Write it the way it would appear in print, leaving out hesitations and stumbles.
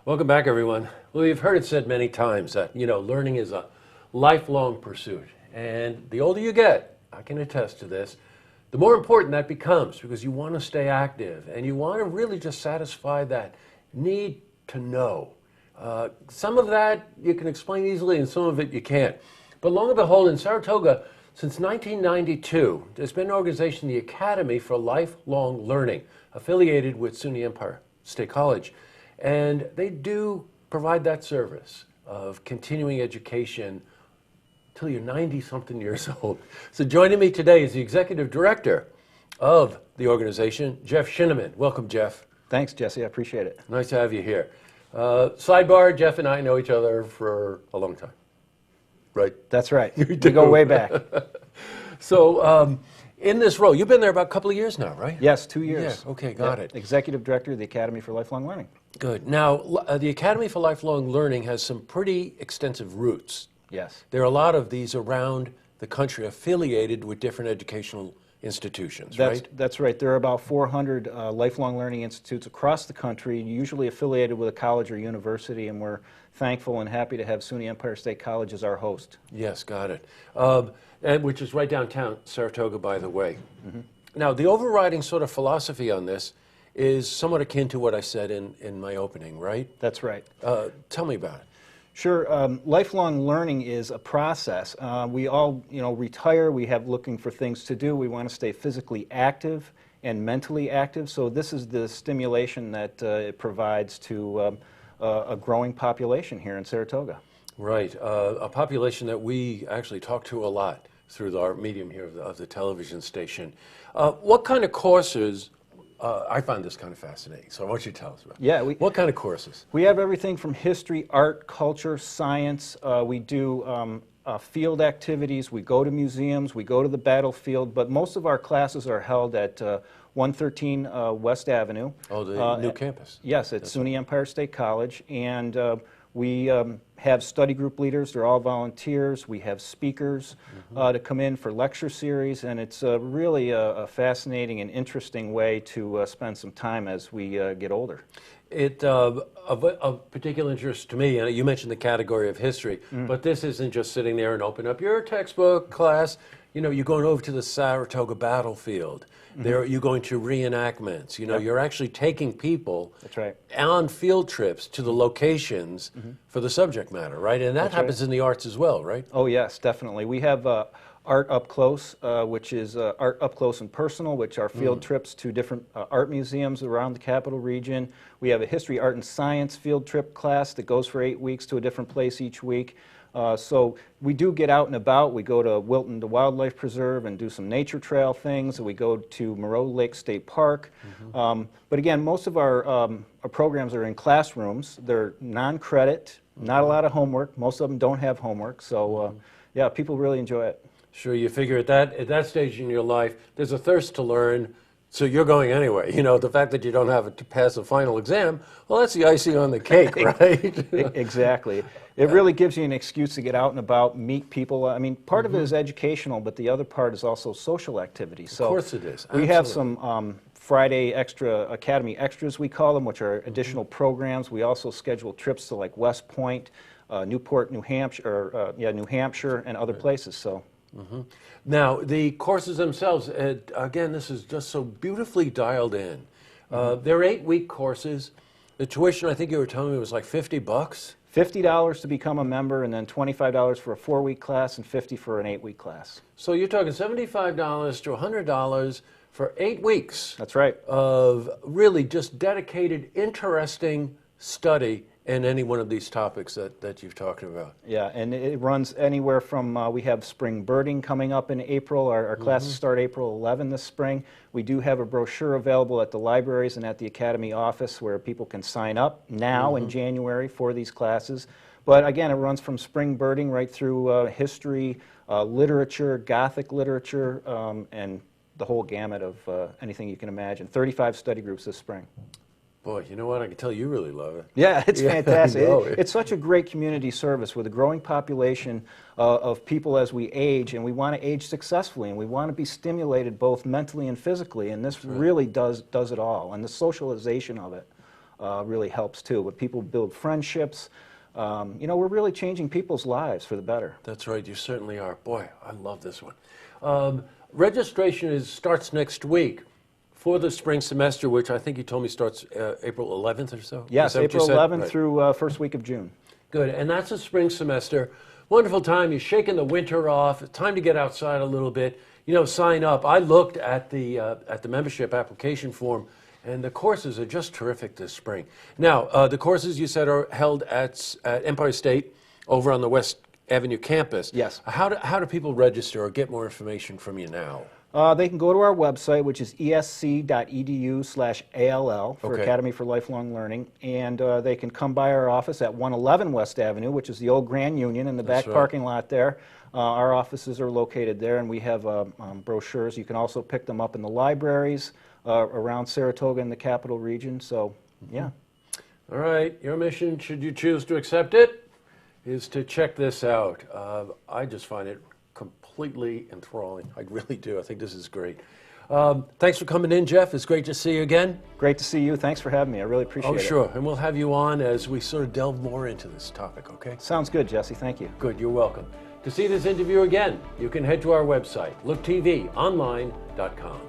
Welcome back, everyone. Well, you've heard it said many times that, learning is a lifelong pursuit. And the older you get, I can attest to this, the more important that becomes because you want to stay active and you want to really just satisfy that need to know. Some of that you can explain easily and some of it you can't. But lo and behold, in Saratoga, since 1992, there's been an organization, the Academy for Lifelong Learning, affiliated with SUNY Empire State College. And they do provide that service of continuing education till you're 90-something years old. So joining me today is the executive director of the organization, Jeff Shinaman. Welcome, Jeff. Thanks, Jesse. I appreciate it. Nice to have you here. Sidebar, Jeff and I know each other for a long time. Right? That's right. We go way back. So in this role, you've been there about a couple of years now, right? Yes, 2 years. Yeah, okay, got it. Executive director of the Academy for Lifelong Learning. Good. Now, the Academy for Lifelong Learning has some pretty extensive roots. Yes. There are a lot of these around the country affiliated with different educational institutions, right? That's right. There are about 400 lifelong learning institutes across the country, usually affiliated with a college or university, and we're thankful and happy to have SUNY Empire State College as our host. Yes, got it. And which is right downtown Saratoga, by the way. Mm-hmm. Now, the overriding sort of philosophy on this is somewhat akin to what I said in my opening, right? That's right. Tell me about it. Sure. Lifelong learning is a process. We all, retire. We have looking for things to do. We want to stay physically active and mentally active. So this is the stimulation that it provides to a growing population here in Saratoga. Right. A population that we actually talk to a lot through our medium here of the television station. What kind of courses? I find this kind of fascinating, so I want you to tell us about it. Yeah, what kind of courses? We have everything from history, art, culture, science. We do field activities. We go to museums. We go to the battlefield. But most of our classes are held at 113 West Avenue. Oh, the new campus. Yes, at SUNY Empire State College. And we have study group leaders. They're all volunteers. We have speakers to come in for lecture series, and it's really a fascinating and interesting way to spend some time as we get older. Of particular interest to me, you mentioned the category of history, but this isn't just sitting there and open up your textbook class. You're going over to the Saratoga battlefield. You're going to reenactments. You're actually taking people That's right. on field trips to the locations for the subject matter, right? And that That's happens right. in the arts as well, right? Oh, yes, definitely. We have Art Up Close, which is Art Up Close and Personal, which are field trips to different art museums around the Capital Region. We have a History, Art, and Science field trip class that goes for 8 weeks to a different place each week. So we do get out and about. We go to Wilton the Wildlife Preserve and do some nature trail things. We go to Moreau Lake State Park. But again, most of our programs are in classrooms. They're non-credit, not a lot of homework. Most of them don't have homework. So yeah, people really enjoy it. Sure, you figure at that stage in your life, there's a thirst to learn. So you're going anyway. The fact that you don't have to pass a final exam, well, that's the icing on the cake, right? Exactly. It really gives you an excuse to get out and about, meet people. I mean, part of it is educational, but the other part is also social activity. So of course it is. We have some Friday Academy extras, we call them, which are additional programs. We also schedule trips to like West Point, Newport, New Hampshire, New Hampshire, and other places. So. Now, the courses themselves, again, this is just so beautifully dialed in. They're 8-week courses. The tuition, I think you were telling me, was like $50? $50 to become a member, and then $25 for a 4-week class and $50 for an 8-week class. So you're talking $75 to $100 for 8 weeks. That's right. Of really just dedicated, interesting study in any one of these topics that you've talked about. Yeah, and it runs anywhere from, we have spring birding coming up in April. Our classes start April 11 this spring. We do have a brochure available at the libraries and at the Academy office where people can sign up now in January for these classes. But again, it runs from spring birding right through history, literature, Gothic literature, and the whole gamut of anything you can imagine. 35 study groups this spring. Boy, you know what? I can tell you really love it. Yeah, it's fantastic. I know. It's such a great community service with a growing population of people as we age, and we want to age successfully, and we want to be stimulated both mentally and physically, and this really does it all, and the socialization of it really helps too. But people build friendships. You know, we're really changing people's lives for the better. That's right, you certainly are. Boy, I love this one. Registration starts next week for the spring semester, which I think you told me starts April 11th or so? Yes, April 11th Right. through first week of June. Good, and that's a spring semester. Wonderful time. You're shaking the winter off. It's time to get outside a little bit. You know, sign up. I looked at the membership application form, and the courses are just terrific this spring. Now, the courses you said are held at Empire State over on the West Avenue campus. Yes. How do people register or get more information from you now? They can go to our website, which is esc.edu/ALL for Okay. Academy for Lifelong Learning, and they can come by our office at 111 West Avenue, which is the old Grand Union in the back That's right. parking lot there. Our offices are located there, and we have brochures. You can also pick them up in the libraries around Saratoga and the Capital Region. So, yeah. All right, your mission, should you choose to accept it, is to check this out. I just find it completely enthralling. I really do. I think this is great. Thanks for coming in, Jeff. It's great to see you again. Great to see you. Thanks for having me. I really appreciate it. Oh, sure. And we'll have you on as we sort of delve more into this topic, okay? Sounds good, Jesse. Thank you. Good, you're welcome. To see this interview again, you can head to our website, looktvonline.com.